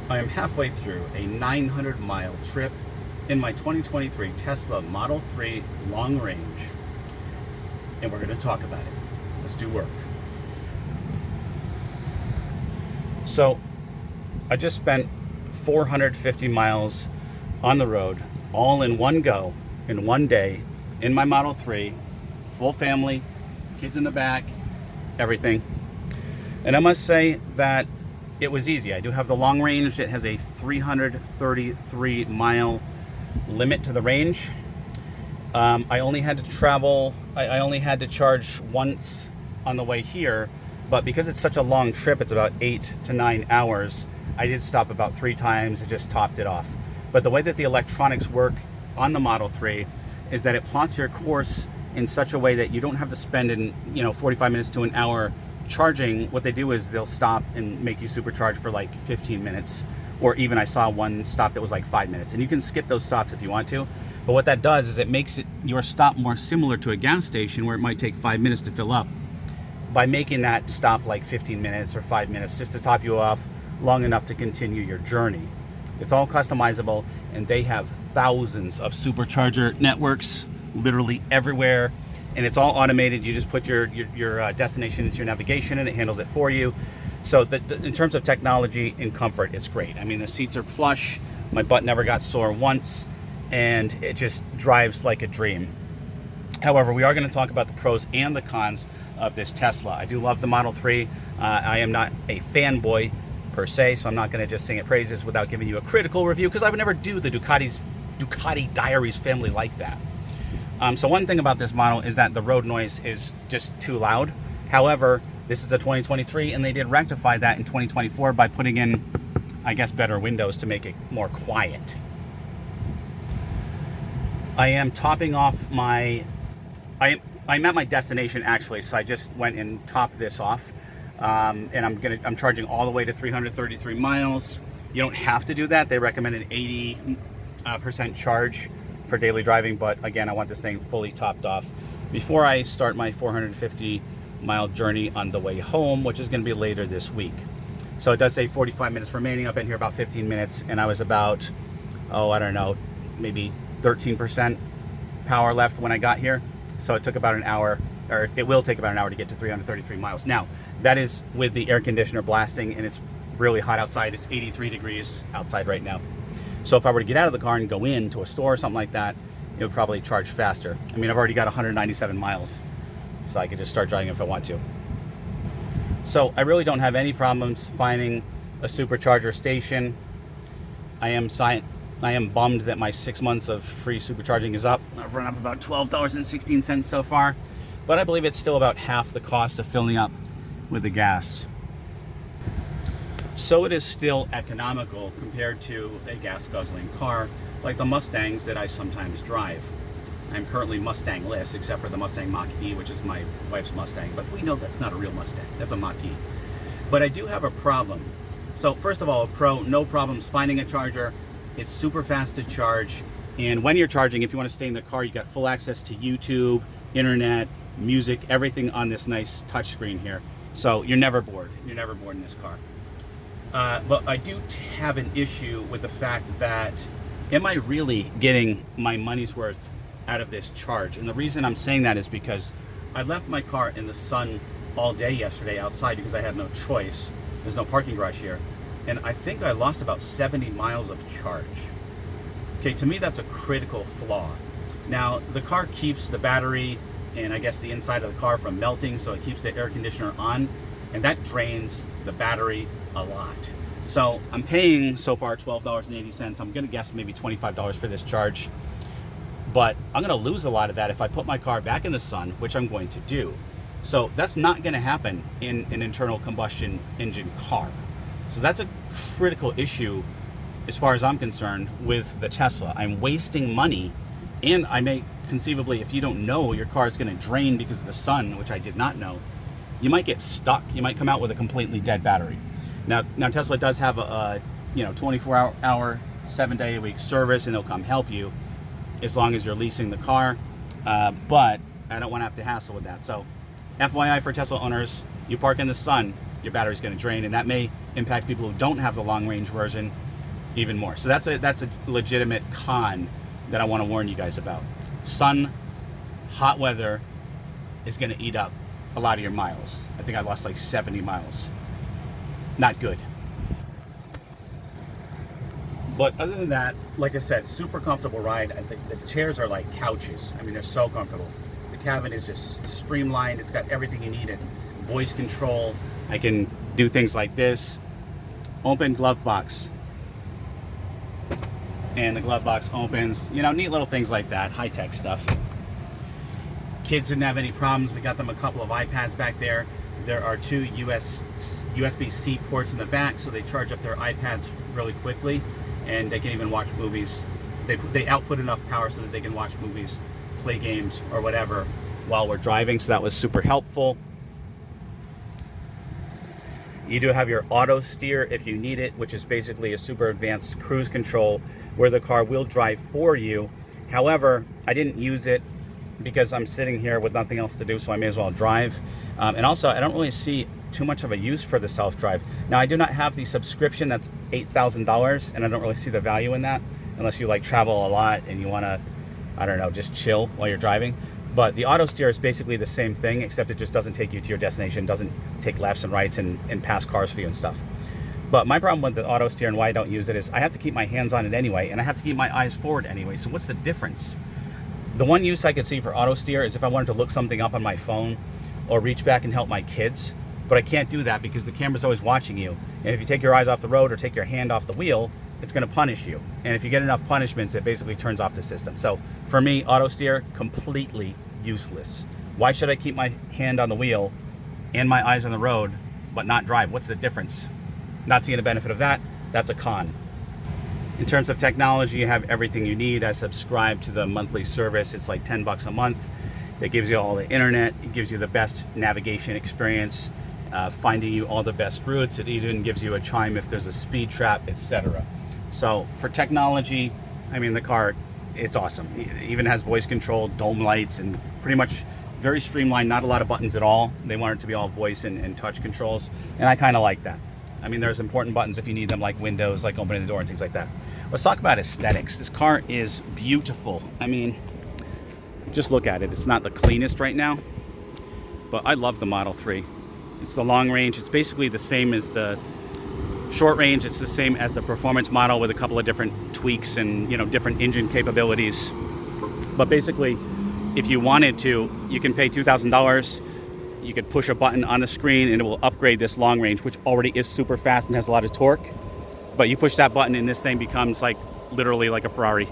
I am halfway through a 900-mile trip in my 2023 Tesla Model 3 long range, and we're going to talk about it. Let's do work. So, I just spent 450 miles on the road, all in one go, in one day, in my Model 3, full family, kids in the back, everything. And I must say that it was easy. I do have the long range. It has a 333 mile limit to the range. I only had to travel, I only had to charge once on the way here, but because it's such a long trip, it's about 8 to 9 hours, I did stop about 3 times and just topped it off. But the way that the electronics work on the Model 3 is that it plots your course in such a way that you don't have to spend 45 minutes to an hour charging. What they do is they'll stop and make you supercharge for like 15 minutes, or even I saw one stop that was like 5 minutes, and you can skip those stops if you want to. But what that does is it makes your stop more similar to a gas station where it might take 5 minutes to fill up, by making that stop like 15 minutes or 5 minutes, just to top you off long enough to continue your journey. It's all customizable, and they have thousands of supercharger networks literally everywhere, and it's all automated. You just put your destination into your navigation and it handles it for you. So in terms of technology and comfort, it's great. I mean, the seats are plush, my butt never got sore once, and it just drives like a dream. However, we are going to talk about the pros and the cons of this Tesla. I do love the Model 3. I am not a fanboy per se, so I'm not going to just sing it praises without giving you a critical review, because I would never do the Ducati Diaries family like that. So one thing about this model is that the road noise is just too loud. However, this is a 2023, and they did rectify that in 2024 by putting in, I guess, better windows to make it more quiet. I am topping off I'm at my destination actually, so I just went and topped this off, and I'm charging all the way to 333 miles. You don't have to do that. They recommend an 80% charge for daily driving, but again, I want this thing fully topped off before I start my 450 mile journey on the way home, which is going to be later this week. So it does say 45 minutes remaining. I've been here about 15 minutes, and I was about, I don't know, maybe 13% power left when I got here. So it took about an hour, or it will take about an hour to get to 333 miles. Now, that is with the air conditioner blasting, and it's really hot outside. It's 83 degrees outside right now. So if I were to get out of the car and go into a store or something like that, it would probably charge faster. I mean, I've already got 197 miles, so I could just start driving if I want to. So I really don't have any problems finding a supercharger station. I am bummed that my 6 months of free supercharging is up. I've run up about $12.16 so far, but I believe it's still about half the cost of filling up with the gas. So it is still economical compared to a gas guzzling car like the Mustangs that I sometimes drive. I'm currently Mustang-less, except for the Mustang Mach-E, which is my wife's Mustang, but we know that's not a real Mustang. That's a Mach-E. But I do have a problem. So first of all, a pro, no problems finding a charger. It's super fast to charge, and when you're charging, if you want to stay in the car, you got full access to YouTube, internet, music, everything on this nice touchscreen here. So you're never bored. You're never bored in this car. But I do have an issue with the fact that, am I really getting my money's worth out of this charge? And the reason I'm saying that is because I left my car in the sun all day yesterday outside because I had no choice. There's no parking garage here. And I think I lost about 70 miles of charge. Okay, to me that's a critical flaw. Now, the car keeps the battery and I guess the inside of the car from melting, so it keeps the air conditioner on, and that drains the battery a lot. So I'm paying so far $12.80. I'm gonna guess maybe $25 for this charge, but I'm gonna lose a lot of that if I put my car back in the sun, which I'm going to do. So that's not gonna happen in an internal combustion engine car. So that's a critical issue as far as I'm concerned with the Tesla. I'm wasting money, and I may conceivably, if you don't know your car is going to drain because of the sun, which I did not know, you might get stuck. You might come out with a completely dead battery. Now Tesla does have a 24-hour, 7-day-a-week service, and they'll come help you as long as you're leasing the car. But I don't want to have to hassle with that. So FYI for Tesla owners, you park in the sun, your battery's going to drain, and that may impact people who don't have the long range version even more. So that's a legitimate con that I want to warn you guys about. Sun, hot weather is going to eat up a lot of your miles. I think I lost like 70 miles. Not good. But other than that, like I said, super comfortable ride. I think the chairs are like couches. I mean, they're so comfortable. The cabin is just streamlined. It's got everything you need. Voice control. I can do things like this. Open glove box. And the glove box opens. You know, neat little things like that. High-tech stuff. Kids didn't have any problems. We got them a couple of iPads back there. There are 2 USB-C ports in the back, so they charge up their iPads really quickly, and they can even watch movies. They output enough power so that they can watch movies, play games, or whatever while we're driving, so that was super helpful. You do have your auto steer if you need it, which is basically a super advanced cruise control where the car will drive for you. However, I didn't use it because I'm sitting here with nothing else to do, so I may as well drive. And also, I don't really see too much of a use for the self-drive. Now, I do not have the subscription that's $8,000, and I don't really see the value in that unless you like travel a lot and you want to, I don't know, just chill while you're driving. But the Autosteer is basically the same thing, except it just doesn't take you to your destination, doesn't take lefts and rights and pass cars for you and stuff. But my problem with the Autosteer and why I don't use it is I have to keep my hands on it anyway, and I have to keep my eyes forward anyway. So what's the difference? The one use I could see for Autosteer is if I wanted to look something up on my phone or reach back and help my kids. But I can't do that because the camera's always watching you. And if you take your eyes off the road or take your hand off the wheel, it's going to punish you. And if you get enough punishments, it basically turns off the system. So for me, Autosteer, completely useless. Why should I keep my hand on the wheel and my eyes on the road but not drive? What's the difference? Not seeing the benefit of that. That's a con. In terms of technology, you have everything you need. I subscribe to the monthly service. It's like $10 a month. That gives you all the internet. It gives you the best navigation experience, finding you all the best routes. It even gives you a chime if there's a speed trap, etc. So for technology, I mean, the car, it's awesome. It even has voice control, dome lights, and pretty much very streamlined, not a lot of buttons at all. They want it to be all voice and touch controls, and I kind of like that. I mean, there's important buttons if you need them, like windows, like opening the door and things like that. Let's talk about aesthetics. This car is beautiful. I mean, just look at it. It's not the cleanest right now, but I love the Model 3. It's the long range. It's basically the same as the short range. It's the same as the performance model with a couple of different tweaks and, you know, different engine capabilities. But basically, if you wanted to, you can pay $2,000. You could push a button on the screen and it will upgrade this long range, which already is super fast and has a lot of torque. But you push that button and this thing becomes like literally like a Ferrari.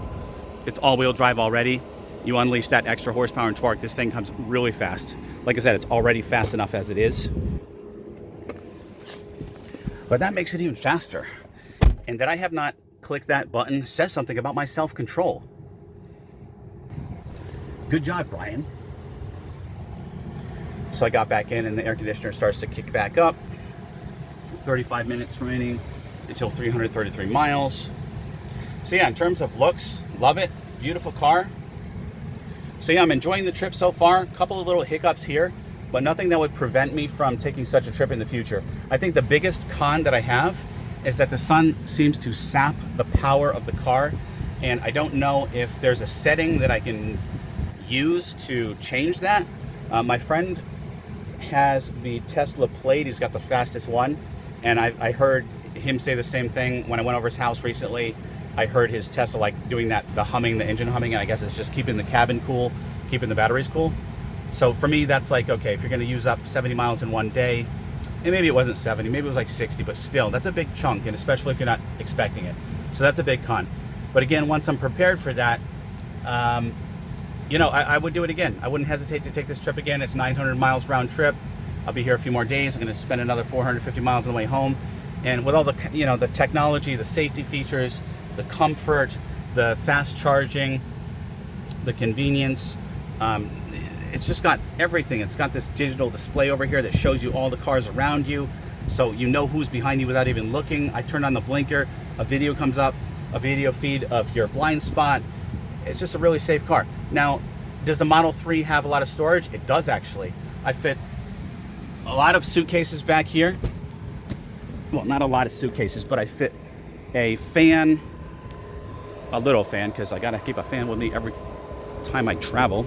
It's all-wheel drive already. You unleash that extra horsepower and torque, this thing comes really fast. Like I said, it's already fast enough as it is. But that makes it even faster. And that I have not clicked that button says something about my self-control. Good job, Brian. So I got back in and the air conditioner starts to kick back up. 35 minutes remaining until 333 miles. So yeah, in terms of looks, love it. Beautiful car. So yeah, I'm enjoying the trip so far. A couple of little hiccups here, but nothing that would prevent me from taking such a trip in the future. I think the biggest con that I have is that the sun seems to sap the power of the car, and I don't know if there's a setting that I can use to change that. My friend has the Tesla Plate. He's got the fastest one, and I heard him say the same thing when I went over his house recently. I heard his Tesla like doing that, the humming, the engine humming, and I guess it's just keeping the cabin cool, keeping the batteries cool. So for me, that's like, okay, if you're going to use up 70 miles in one day, and maybe it wasn't 70, maybe it was like 60, but still, that's a big chunk, and especially if you're not expecting it. So that's a big con. But again, once I'm prepared for that, you know, I would do it again. I wouldn't hesitate to take this trip again. It's 900 miles round trip. I'll be here a few more days. I'm going to spend another 450 miles on the way home. And with all the, you know, the technology, the safety features, the comfort, the fast charging, the convenience, it's just got everything. It's got this digital display over here that shows you all the cars around you, so you know who's behind you without even looking. I turn on the blinker, a video comes up, a video feed of your blind spot. It's just a really safe car. Now, does the Model 3 have a lot of storage? It does actually. I fit a lot of suitcases back here. well, not a lot of suitcases, but I fit a fan, a little fan, because I gotta keep a fan with me every time I travel.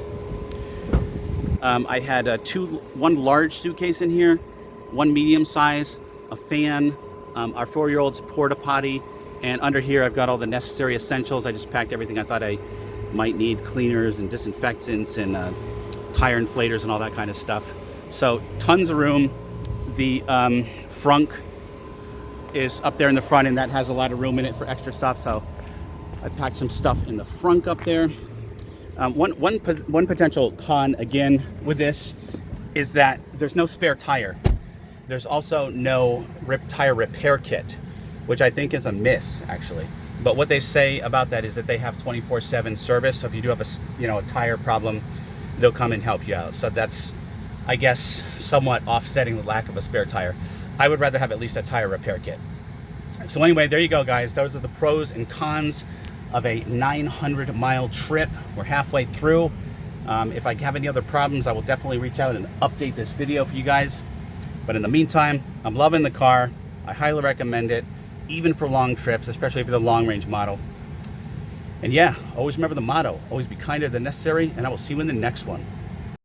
I had one large suitcase in here, one medium size, a fan, our 4-year-old's porta potty, and under here I've got all the necessary essentials. I just packed everything I thought I might need: cleaners and disinfectants and tire inflators and all that kind of stuff. So tons of room. The frunk is up there in the front, and that has a lot of room in it for extra stuff. So I packed some stuff in the frunk up there. One potential con again with this is that there's no spare tire. There's also no tire repair kit, which I think is a miss actually. But what they say about that is that they have 24/7 service. So if you do have a tire problem, they'll come and help you out. So that's, I guess, somewhat offsetting the lack of a spare tire. I would rather have at least a tire repair kit. So anyway, there you go, guys. Those are the pros and cons of a 900-mile trip. We're halfway through. If I have any other problems, I will definitely reach out and update this video for you guys. But in the meantime, I'm loving the car. I highly recommend it, even for long trips, especially for the long-range model. And yeah, always remember the motto: always be kinder than necessary, and I will see you in the next one.